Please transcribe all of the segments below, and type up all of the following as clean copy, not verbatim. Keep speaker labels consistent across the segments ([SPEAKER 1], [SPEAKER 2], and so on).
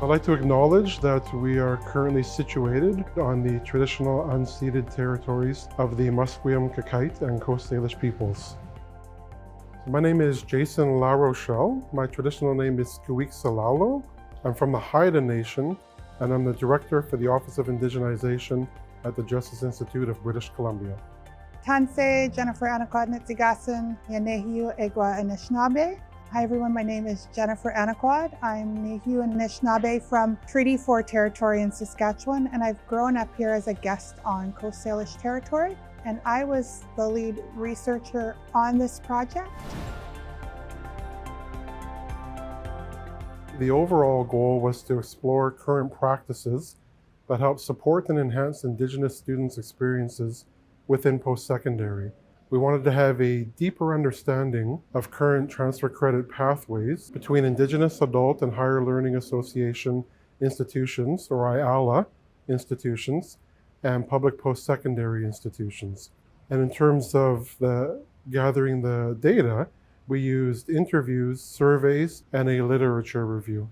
[SPEAKER 1] I'd like to acknowledge that we are currently situated on the traditional unceded territories of the Musqueam, Kakite, and Coast Salish peoples. My name is Jason La Rochelle. My traditional name is Skuik Salalo. I'm from the Haida Nation, and I'm the Director for the Office of Indigenization at the Justice Institute of British Columbia.
[SPEAKER 2] Tanse Jennifer Anaquad Nitsigasan Yanehiu Egwa Anishinaabe. Hi everyone, my name is Jennifer Anaquad. I'm Nehiu Anishinaabe from Treaty 4 territory in Saskatchewan, and I've grown up here as a guest on Coast Salish territory, and I was the lead researcher on this project.
[SPEAKER 1] The overall goal was to explore current practices that help support and enhance Indigenous students' experiences within post-secondary. We wanted to have a deeper understanding of current transfer credit pathways between Indigenous Adult and Higher Learning Association institutions, or IAHLA institutions, and public post-secondary institutions. And in terms of gathering the data, we used interviews, surveys, and a literature review.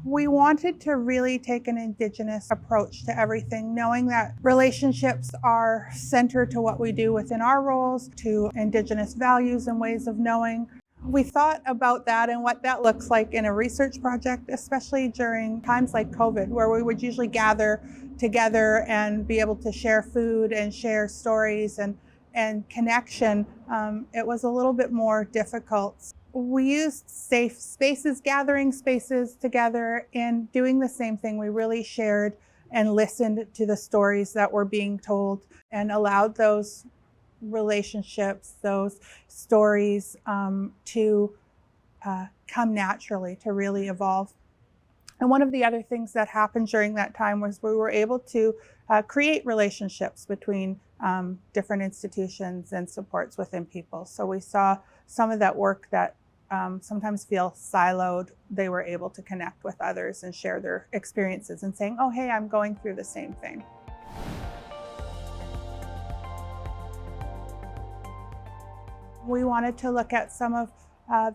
[SPEAKER 2] We wanted to really take an Indigenous approach to everything, knowing that relationships are central to what we do within our roles, to Indigenous values and ways of knowing. We thought about that and what that looks like in a research project, especially during times like COVID, where we would usually gather together and be able to share food and share stories and connection. It was a little bit more difficult. We used safe spaces, gathering spaces together, and doing the same thing. We really shared and listened to the stories that were being told and allowed those relationships, those stories to come naturally, to really evolve. And one of the other things that happened during that time was we were able to create relationships between different institutions and supports within people. So we saw some of that work that sometimes feel siloed. They were able to connect with others and share their experiences and saying, oh, hey, I'm going through the same thing. We wanted to look at some of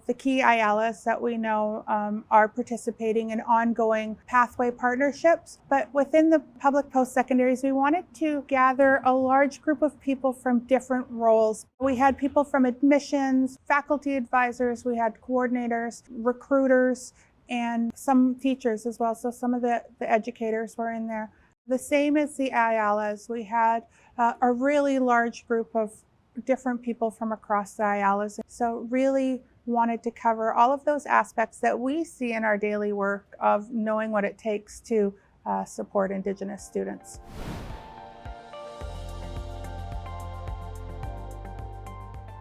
[SPEAKER 2] the key IAHLAs that we know are participating in ongoing pathway partnerships. But within the public post-secondaries, we wanted to gather a large group of people from different roles. We had people from admissions, faculty advisors, we had coordinators, recruiters, and some teachers as well. So some of the educators were in there. The same as the IAHLAs, we had a really large group of different people from across the IAHLAs. So really wanted to cover all of those aspects that we see in our daily work of knowing what it takes to support Indigenous students.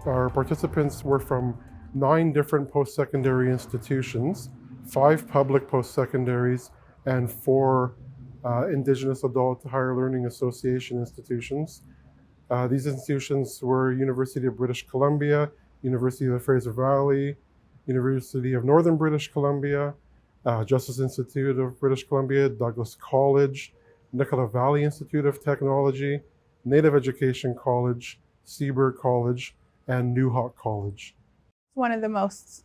[SPEAKER 1] Our participants were from 9 different post-secondary institutions, 5 public post-secondaries, and 4 Indigenous Adult Higher Learning Association institutions. These institutions were University of British Columbia, University of the Fraser Valley, University of Northern British Columbia, Justice Institute of British Columbia, Douglas College, Nicola Valley Institute of Technology, Native Education College, Seabird College, and New Hawk College.
[SPEAKER 2] One of the most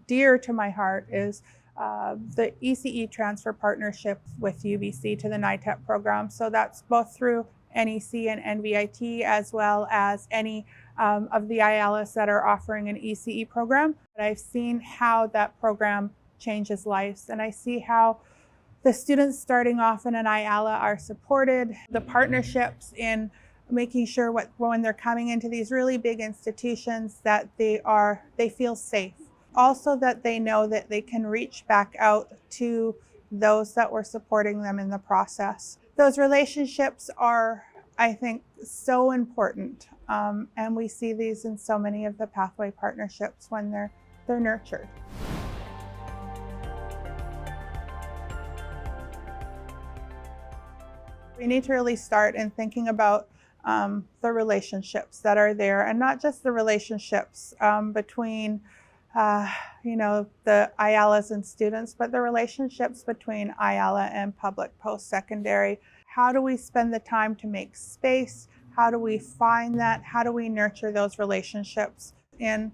[SPEAKER 2] dear to my heart is the ECE transfer partnership with UBC to the NITEP program. So that's both through NEC and NVIT, as well as any of the IAHLAs that are offering an ECE program. But I've seen how that program changes lives, and I see how the students starting off in an IAHLA are supported, the partnerships in making sure when they're coming into these really big institutions that they feel safe. Also that they know that they can reach back out to those that were supporting them in the process. Those relationships are, I think, so important, and we see these in so many of the pathway partnerships when they're nurtured. We need to really start in thinking about the relationships that are there, and not just the relationships between the IAHLAs and students, but the relationships between IAHLA and public post-secondary. How do we spend the time to make space? How do we find that? How do we nurture those relationships in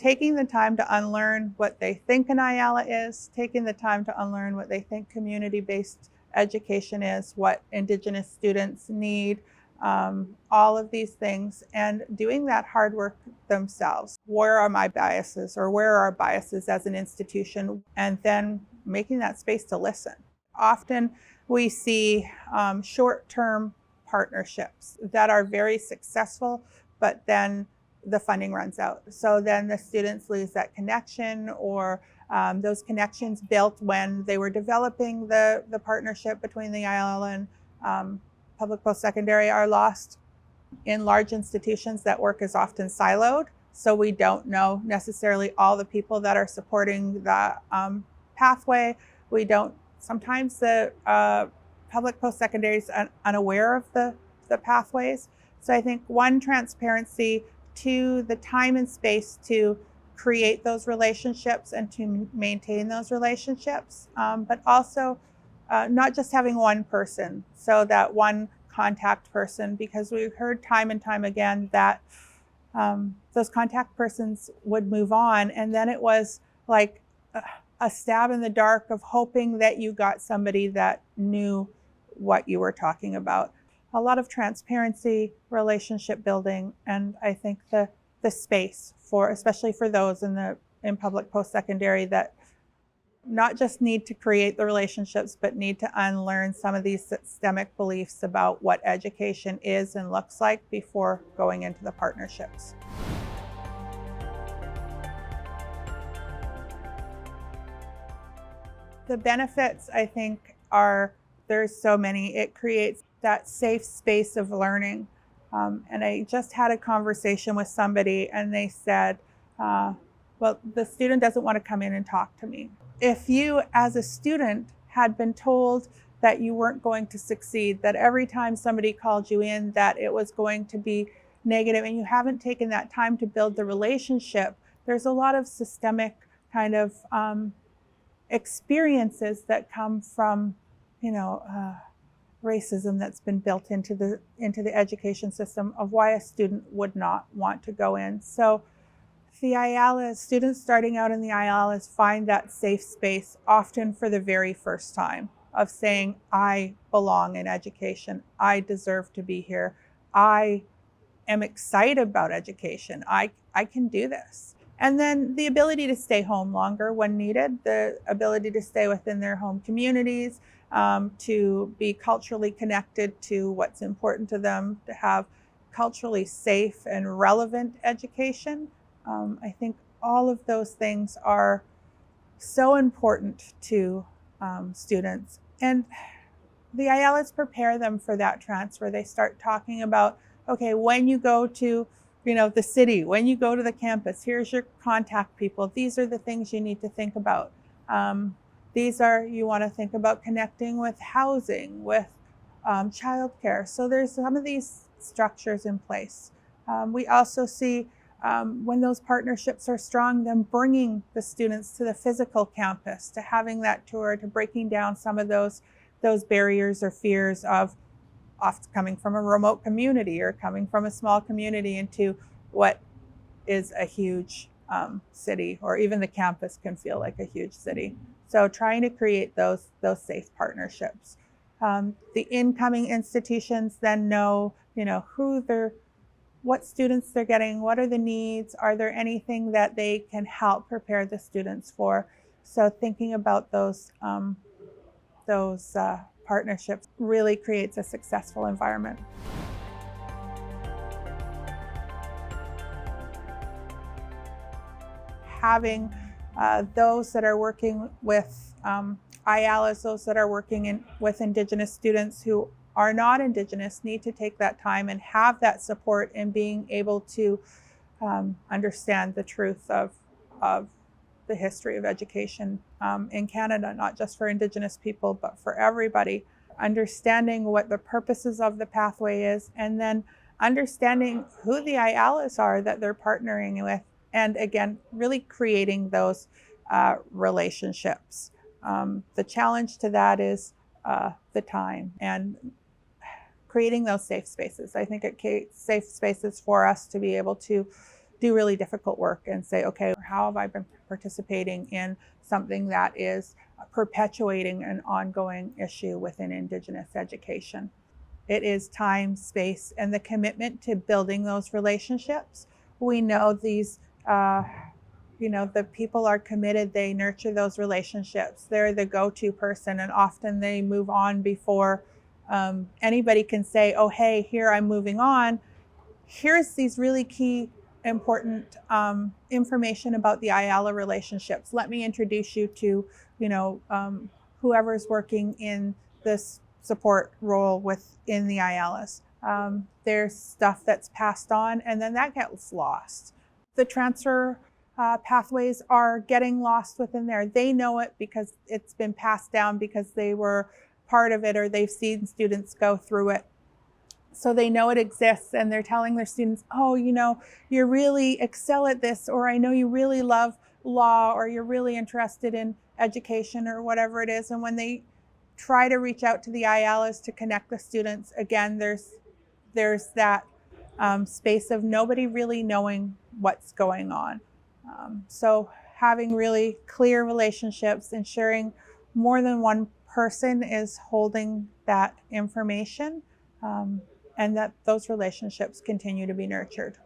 [SPEAKER 2] taking the time to unlearn what they think an IAHLA is, taking the time to unlearn what they think community-based education is, what Indigenous students need, all of these things, and doing that hard work themselves. Where are my biases, or where are our biases as an institution? And then making that space to listen. Often we see short-term partnerships that are very successful, but then the funding runs out. So then the students lose that connection, or those connections built when they were developing the partnership between the IAHLA and public post-secondary are lost. In large institutions, that work is often siloed, so we don't know necessarily all the people that are supporting the pathway. We don't, sometimes the public post-secondary is unaware of the pathways. So I think one, transparency, two, the time and space to create those relationships and to maintain those relationships, but also not just having one person, so that one contact person, because we've heard time and time again that those contact persons would move on, and then it was like a stab in the dark of hoping that you got somebody that knew what you were talking about. A lot of transparency, relationship building, and I think the space for, especially for those in public post-secondary that not just need to create the relationships, but need to unlearn some of these systemic beliefs about what education is and looks like before going into the partnerships. The benefits, I think, there's so many. It creates that safe space of learning. And I just had a conversation with somebody, and they said, well, the student doesn't want to come in and talk to me. If you, as a student, had been told that you weren't going to succeed, that every time somebody called you in, that it was going to be negative, and you haven't taken that time to build the relationship, there's a lot of systemic kind of experiences that come from, racism that's been built into the education system of why a student would not want to go in. So the IAHLA, students starting out in the IAHLAs find that safe space often for the very first time of saying, I belong in education. I deserve to be here. I am excited about education. I can do this. And then the ability to stay home longer when needed, the ability to stay within their home communities, to be culturally connected to what's important to them, to have culturally safe and relevant education. I think all of those things are so important to students. And the IAHLAs prepare them for that transfer. They start talking about, okay, when you go to the city, when you go to the campus, here's your contact people. These are the things you need to think about. You want to think about connecting with housing, with childcare. So there's some of these structures in place. We also see when those partnerships are strong, them bringing the students to the physical campus, to having that tour, to breaking down some of those barriers or fears of often coming from a remote community or coming from a small community into what is a huge city, or even the campus can feel like a huge city. So trying to create those safe partnerships. The incoming institutions then know, what students they're getting, what are the needs, are there anything that they can help prepare the students for? So thinking about those partnerships really creates a successful environment. Having those that are working with IAHLAs, those that are working with Indigenous students who are not Indigenous, need to take that time and have that support in being able to understand the truth of the history of education in Canada, not just for Indigenous people, but for everybody. Understanding what the purposes of the pathway is, and then understanding who the IAHLAs are that they're partnering with, and again, really creating those relationships. The challenge to that is the time and creating those safe spaces. I think it creates safe spaces for us to be able to do really difficult work and say, okay, how have I been participating in something that is perpetuating an ongoing issue within Indigenous education? It is time, space, and the commitment to building those relationships. We know these, the people are committed, they nurture those relationships. They're the go-to person, and often they move on before anybody can say, oh, hey, here, I'm moving on. Here's these really key, important information about the IAHLA relationships. Let me introduce you to, whoever's working in this support role within the IAHLAs. There's stuff that's passed on, and then that gets lost. The transfer pathways are getting lost within there. They know it because it's been passed down because they were part of it or they've seen students go through it. So they know it exists, and they're telling their students, oh, you really excel at this, or I know you really love law, or you're really interested in education, or whatever it is. And when they try to reach out to the IAHLAs to connect the students, again, there's that space of nobody really knowing what's going on. So having really clear relationships, ensuring more than one person is holding that information, and that those relationships continue to be nurtured.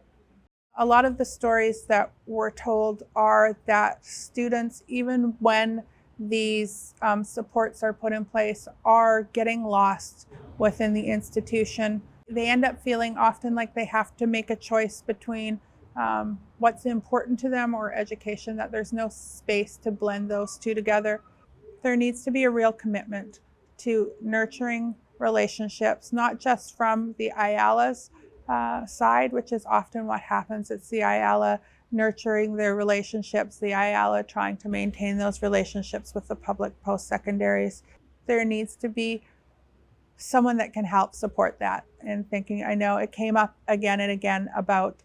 [SPEAKER 2] A lot of the stories that we're told are that students, even when these supports are put in place, are getting lost within the institution. They end up feeling often like they have to make a choice between what's important to them or education, that there's no space to blend those two together. There needs to be a real commitment to nurturing relationships, not just from the IAHLA's side, which is often what happens. It's the IAHLA nurturing their relationships, the IAHLA trying to maintain those relationships with the public post-secondaries. There needs to be someone that can help support that. And thinking, I know it came up again and again about,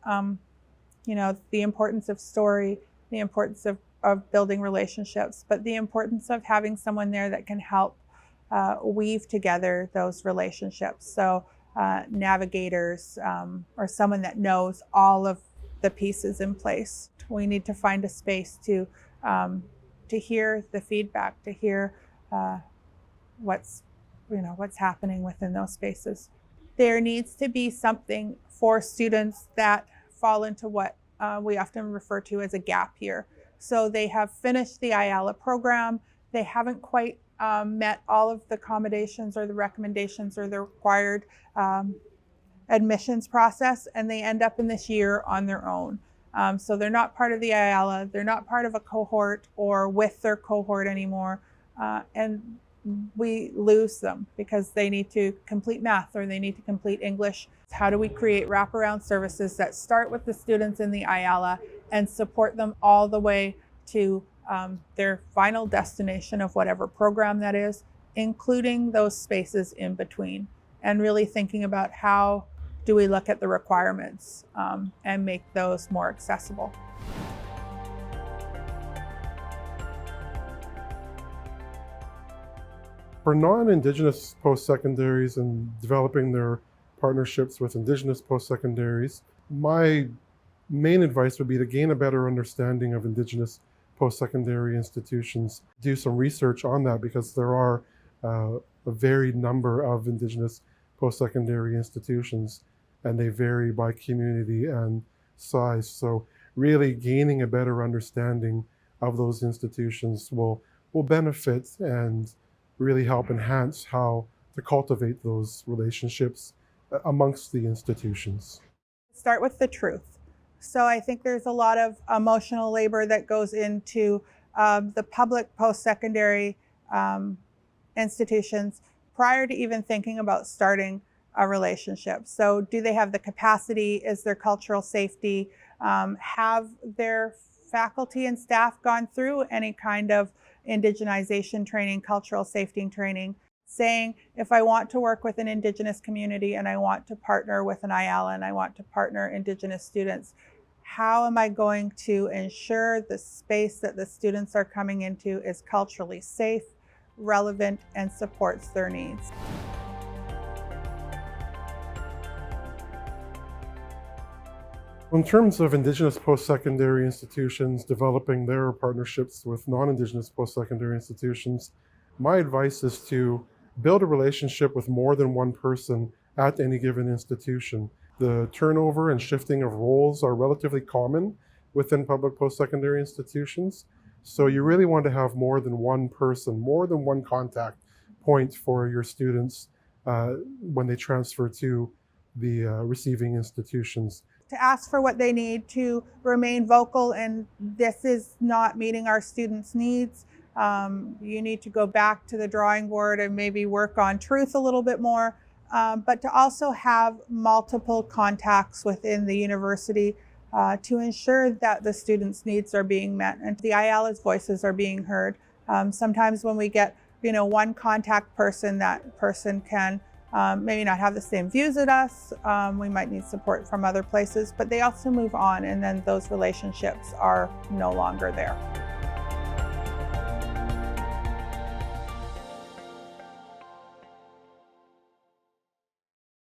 [SPEAKER 2] the importance of story, the importance of building relationships, but the importance of having someone there that can help weave together those relationships. So navigators or someone that knows all of the pieces in place. We need to find a space to hear the feedback, to hear what's happening within those spaces. There needs to be something for students that fall into what we often refer to as a gap year. So they have finished the IAHLA program, they haven't quite met all of the accommodations or the recommendations or the required admissions process, and they end up in this year on their own. So they're not part of the IAHLA, they're not part of a cohort or with their cohort anymore, and we lose them because they need to complete math or they need to complete English. How do we create wraparound services that start with the students in the IAHLA and support them all the way to their final destination of whatever program that is, including those spaces in between, and really thinking about how do we look at the requirements and make those more accessible.
[SPEAKER 1] For non-Indigenous post-secondaries and developing their partnerships with Indigenous post-secondaries, my main advice would be to gain a better understanding of Indigenous post-secondary institutions. Do some research on that, because there are a varied number of Indigenous post-secondary institutions, and they vary by community and size. So really gaining a better understanding of those institutions will benefit and really help enhance how to cultivate those relationships amongst the institutions.
[SPEAKER 2] Start with the truth. So I think there's a lot of emotional labor that goes into the public post-secondary institutions prior to even thinking about starting a relationship. So do they have the capacity? Is there cultural safety? Have their faculty and staff gone through any kind of indigenization training, cultural safety training, saying, if I want to work with an Indigenous community and I want to partner with an IAHLA and I want to partner Indigenous students, how am I going to ensure the space that the students are coming into is culturally safe, relevant, and supports their needs?
[SPEAKER 1] In terms of Indigenous post-secondary institutions developing their partnerships with non-Indigenous post-secondary institutions, my advice is to build a relationship with more than one person at any given institution. The turnover and shifting of roles are relatively common within public post-secondary institutions, so you really want to have more than one person, more than one contact point for your students when they transfer to the receiving institutions.
[SPEAKER 2] To ask for what they need, to remain vocal, and this is not meeting our students' needs. You need to go back to the drawing board and maybe work on truth a little bit more, but to also have multiple contacts within the university to ensure that the students' needs are being met and the IAHLA's voices are being heard. Sometimes when we get one contact person, that person can maybe not have the same views as us. We might need support from other places, but they also move on, and then those relationships are no longer there.